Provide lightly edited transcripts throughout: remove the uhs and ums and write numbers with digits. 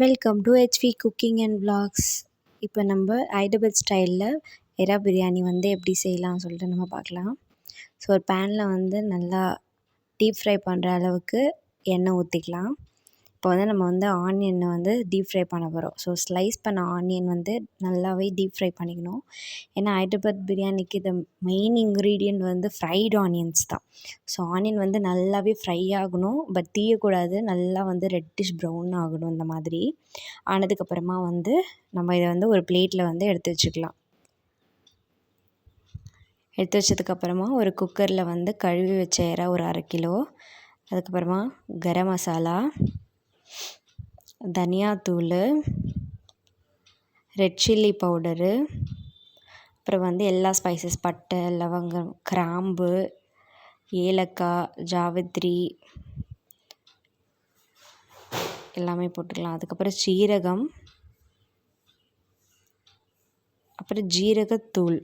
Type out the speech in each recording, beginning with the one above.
Welcome to HV cooking and vlogs. இப்போ நம்ம ஹைதராபாத் ஸ்டைலில் எறா பிரியாணி வந்து எப்படி செய்யலாம் சொல்லிட்டு நம்ம பார்க்கலாம். ஸோ ஒரு பேனில் வந்து நல்லா டீப் ஃப்ரை பண்ணுற அளவுக்கு எண்ணெய் ஊற்றிக்கலாம். இப்போ வந்து நம்ம வந்து ஆனியனை வந்து டீப் ஃப்ரை பண்ண போகிறோம். ஸோ ஸ்லைஸ் பண்ண ஆனியன் வந்து நல்லாவே டீப் ஃப்ரை பண்ணிக்கணும். ஏன்னா ஹைதராபாத் பிரியாணிக்கு இந்த மெயின் இன்க்ரீடியன்ட் வந்து ஃப்ரைடு ஆனியன்ஸ் தான். ஸோ ஆனியன் வந்து நல்லாவே ஃப்ரை ஆகணும், பட் தீயக்கூடாது. நல்லா வந்து ரெட்டிஷ் ப்ரௌன் ஆகணும். இந்த மாதிரி ஆனதுக்கப்புறமா வந்து நம்ம இதை வந்து ஒரு பிளேட்டில் வந்து எடுத்து வச்சுக்கலாம். எடுத்து வச்சதுக்கப்புறமா ஒரு குக்கரில் வந்து கழுவி வச்ச எறா ஒரு 1/2 கிலோ, அதுக்கப்புறமா கரம் மசாலா, தனியாத்தூள், ரெட் சில்லி பவுடரு, அப்புறம் வந்து எல்லா ஸ்பைசஸ் பட்டை, லவங்கம், கிராம்பு, ஏலக்காய், ஜாவித்ரி எல்லாமே போட்டுக்கலாம். அதுக்கப்புறம் சீரகம், அப்புறம் ஜீரகத்தூள்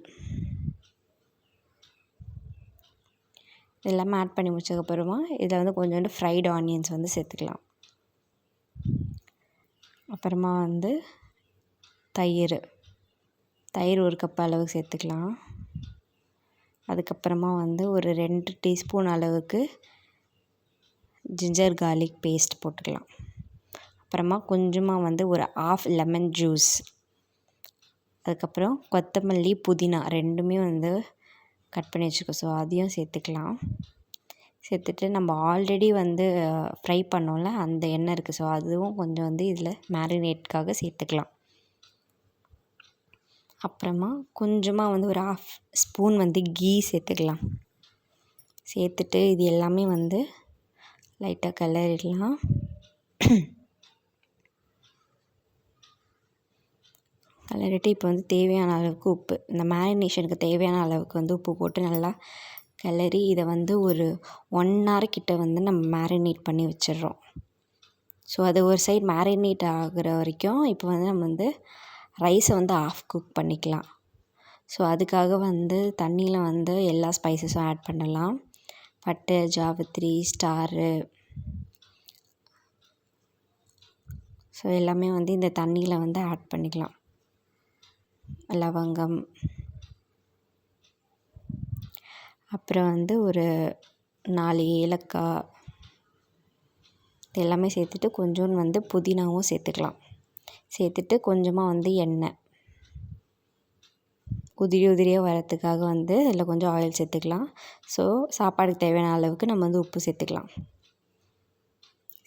எல்லாமே ஆட் பண்ணி முடிச்சதுக்கப்புறமா இதில் வந்து கொஞ்சோண்டு ஃப்ரைடு ஆனியன்ஸ் வந்து சேர்த்துக்கலாம். அப்புறமா வந்து தயிர் 1 கப் அளவுக்கு சேர்த்துக்கலாம். அதுக்கப்புறமா வந்து ஒரு 2 டீஸ்பூன் அளவுக்கு ஜிஞ்சர் கார்லிக் பேஸ்ட் போட்டுக்கலாம். அப்புறமா கொஞ்சமாக வந்து ஒரு 1/2 லெமன் ஜூஸ், அதுக்கப்புறம் கொத்தமல்லி, புதினா ரெண்டுமே வந்து கட் பண்ணி வச்சுருக்கோம். ஸோ அதையும் சேர்த்துக்கலாம். சேர்த்துட்டு நம்ம ஆல்ரெடி வந்து ஃப்ரை பண்ணோம்ல அந்த எண்ணெய் இருக்குது. ஸோ அதுவும் கொஞ்சம் வந்து இதில் மேரினேட்காக சேர்த்துக்கலாம். அப்புறமா கொஞ்சமாக வந்து ஒரு 1/2 ஸ்பூன் வந்து கீ சேர்த்துக்கலாம். சேர்த்துட்டு இது எல்லாமே வந்து லைட்டாக கிளறிடலாம். கிளறிட்டு இப்போ வந்து தேவையான அளவுக்கு உப்பு, இந்த மேரினேஷனுக்கு தேவையான அளவுக்கு வந்து உப்பு போட்டு நல்லா கிளறி இதை வந்து ஒரு 1 hour கிட்ட வந்து நம்ம மேரினேட் பண்ணி வச்சிடுறோம். ஸோ அது ஒரு சைடு மேரினேட் ஆகிற வரைக்கும் இப்போ வந்து நம்ம வந்து ரைஸை வந்து ஆஃப் குக் பண்ணிக்கலாம். ஸோ அதுக்காக வந்து தண்ணியில் வந்து எல்லா ஸ்பைசஸும் ஆட் பண்ணலாம். பட்டை, ஜாவித்ரி, ஸ்டாரு, ஸோ எல்லாமே வந்து இந்த தண்ணியில் வந்து ஆட் பண்ணிக்கலாம். லவங்கம், அப்புறம் வந்து ஒரு 4 ஏலக்காய் இது எல்லாமே சேர்த்துட்டு கொஞ்சோண்டு வந்து புதினாவும் சேர்த்துக்கலாம். சேர்த்துட்டு கொஞ்சமாக வந்து எண்ணெய் உதிரியாக வரத்துக்காக வந்து இதில் கொஞ்சம் ஆயில் சேர்த்துக்கலாம். ஸோ சாப்பாடுக்கு தேவையான அளவுக்கு நம்ம வந்து உப்பு சேர்த்துக்கலாம்.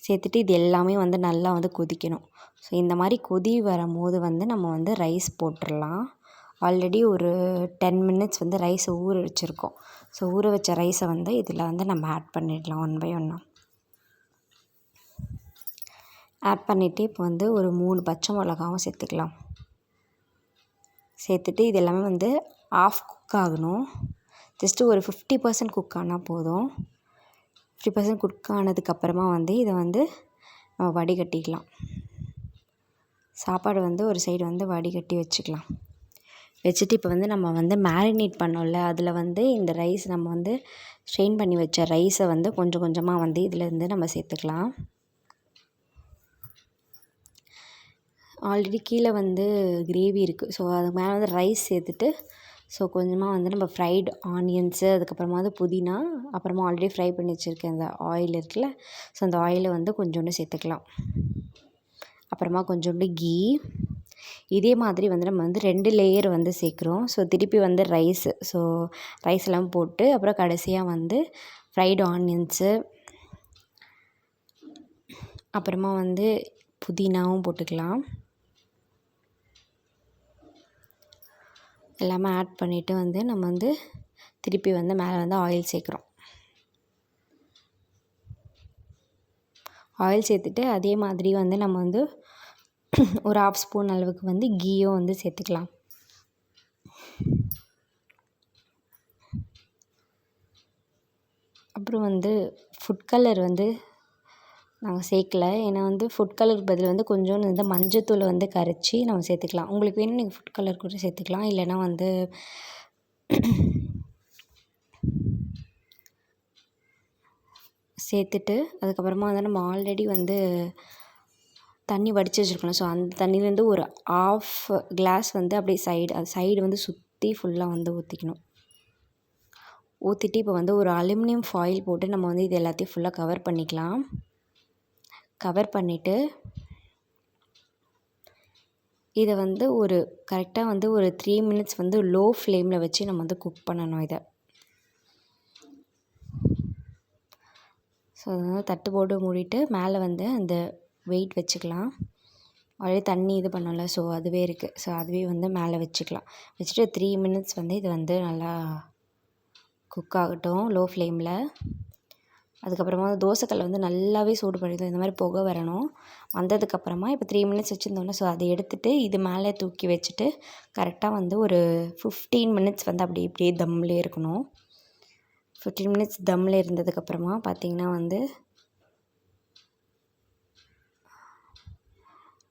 சேர்த்துட்டு இது எல்லாமே வந்து நல்லா வந்து கொதிக்கணும். ஸோ இந்த மாதிரி கொதி வரும்போது வந்து நம்ம வந்து ரைஸ் போட்டுடலாம். ஆல்ரெடி ஒரு 10 minutes வந்து ரைஸை ஊற வச்சுருக்கோம். ஸோ ஊற வச்ச ரைஸை வந்து இதில் வந்து நம்ம ஆட் பண்ணிடலாம் ஒன் பை ஒன்னாக. ஆட் பண்ணிவிட்டு இப்போ வந்து ஒரு 3 பச்சை மிளகாவும் சேர்த்துக்கலாம். சேர்த்துட்டு இது எல்லாமே வந்து ஆஃப் குக் ஆகணும். ஜஸ்ட்டு ஒரு 50% குக் ஆனால் போதும். 50% குக் ஆனதுக்கப்புறமா வந்து இதை வந்து நம்ம வடிகட்டிக்கலாம். சாப்பாடு வந்து ஒரு சைடு வந்து வடிகட்டி வச்சுக்கலாம். வச்சுட்டு இப்போ வந்து நம்ம வந்து மேரினேட் பண்ணோம்ல அதில் வந்து இந்த ரைஸ் நம்ம வந்து ஸ்ட்ரெயின் பண்ணி வச்ச ரைஸை வந்து கொஞ்சம் கொஞ்சமாக வந்து இதிலேருந்து நம்ம சேர்த்துக்கலாம். ஆல்ரெடி கீழே வந்து கிரேவி இருக்குது. ஸோ அது மேலே வந்து ரைஸ் சேர்த்துட்டு ஸோ கொஞ்சமாக வந்து நம்ம ஃப்ரைடு ஆனியன்ஸு, அதுக்கப்புறமா வந்து புதினா, அப்புறமா ஆல்ரெடி ஃப்ரை பண்ணி வச்சுருக்கேன் அந்த ஆயில் இருக்குல்ல, ஸோ அந்த ஆயிலை வந்து கொஞ்சோண்டு சேர்த்துக்கலாம். அப்புறமா கொஞ்சோண்டு கீ. இதே மாதிரி வந்து நம்ம வந்து 2 லேயர் வந்து சேர்க்குறோம். ஸோ திருப்பி வந்து ரைஸு, ஸோ ரைஸ் எல்லாம் போட்டு அப்புறம் கடைசியாக வந்து ஃப்ரைடு ஆனியன்ஸு, அப்புறமா வந்து புதினாவும் போட்டுக்கலாம். எல்லாமே ஆட் பண்ணிவிட்டு வந்து நம்ம வந்து திருப்பி வந்து மேலே வந்து ஆயில் சேர்க்குறோம். ஆயில் சேர்த்துட்டு அதே மாதிரி வந்து நம்ம வந்து ஒரு 1/2 ஸ்பூன் அளவுக்கு வந்து கீயும் வந்து சேர்த்துக்கலாம். அப்புறம் வந்து ஃபுட் கலர் வந்து நாங்கள் சேர்க்கல. ஏன்னா வந்து ஃபுட் கலருக்கு பதில் வந்து கொஞ்சோண்டு வந்து மஞ்சத்தூளை வந்து கரைச்சி நம்ம சேர்த்துக்கலாம். உங்களுக்கு வேணும் நீங்கள் ஃபுட் கலர் கூட சேர்த்துக்கலாம். இல்லைன்னா வந்து சேர்த்துட்டு அதுக்கப்புறமா வந்து நம்ம ஆல்ரெடி வந்து தண்ணி வடித்து வச்சுருக்கணும். ஸோ அந்த தண்ணியிலேருந்து ஒரு ஆஃப் கிளாஸ் வந்து அப்படியே சைடு வந்து சுற்றி ஃபுல்லாக வந்து ஊற்றிக்கணும். ஊற்றிட்டு இப்போ வந்து ஒரு அலுமினியம் ஃபாயில் போட்டு நம்ம வந்து இது எல்லாத்தையும் ஃபுல்லாக கவர் பண்ணிக்கலாம். கவர் பண்ணிவிட்டு இதை வந்து ஒரு கரெக்டாக வந்து ஒரு 3 மினிட்ஸ் வந்து லோ ஃப்ளேமில் வச்சு நம்ம வந்து குக் பண்ணணும் இதை. ஸோ அதனால் தட்டு போட்டு மூடிட்டு மேலே வந்து அந்த வெயிட் வச்சுக்கலாம். ஆல்ரெடி தண்ணி இது பண்ணோம்ல, ஸோ அதுவே இருக்குது. ஸோ அதுவே வந்து மேலே வச்சுக்கலாம். வச்சுட்டு 3 மினிட்ஸ் வந்து இது வந்து நல்லா குக் ஆகட்டும் லோ ஃப்ளேமில். அதுக்கப்புறமா தோசைக்கல்லை வந்து நல்லாவே சூடு பண்ணிடும். இந்த மாதிரி புகை வரணும். வந்ததுக்கப்புறமா இப்போ 3 மினிட்ஸ் வச்சுருந்தோம்ல, ஸோ அதை எடுத்துகிட்டு இது மேலே தூக்கி வச்சுட்டு கரெக்டாக வந்து ஒரு 15 மினிட்ஸ் வந்து அப்படி இப்படியே தம்லேயே இருக்கணும். 15 மினிட்ஸ் தம்மில் இருந்ததுக்கப்புறமா பார்த்திங்கன்னா வந்து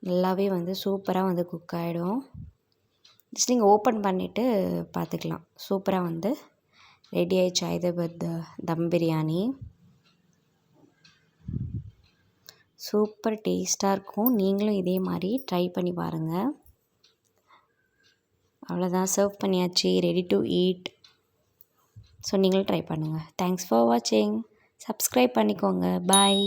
நல்லாவே வந்து சூப்பராக வந்து குக் ஆகிடும். ஜஸ்ட் நீங்கள் ஓப்பன் பண்ணிவிட்டு பார்த்துக்கலாம். சூப்பராக வந்து ரெடி ஆகிடுச்சு ஹைதராபாத் தம் பிரியாணி. சூப்பர் டேஸ்ட்டாக இருக்கும். நீங்களும் இதே மாதிரி ட்ரை பண்ணி பாருங்கள். அவ்வளோதான், சர்வ் பண்ணியாச்சு, ரெடி டு ஈட். ஸோ நீங்களும் ட்ரை பண்ணுங்கள். தேங்க்ஸ் ஃபார் வாட்சிங். சப்ஸ்கிரைப் பண்ணிக்கோங்க. பாய்.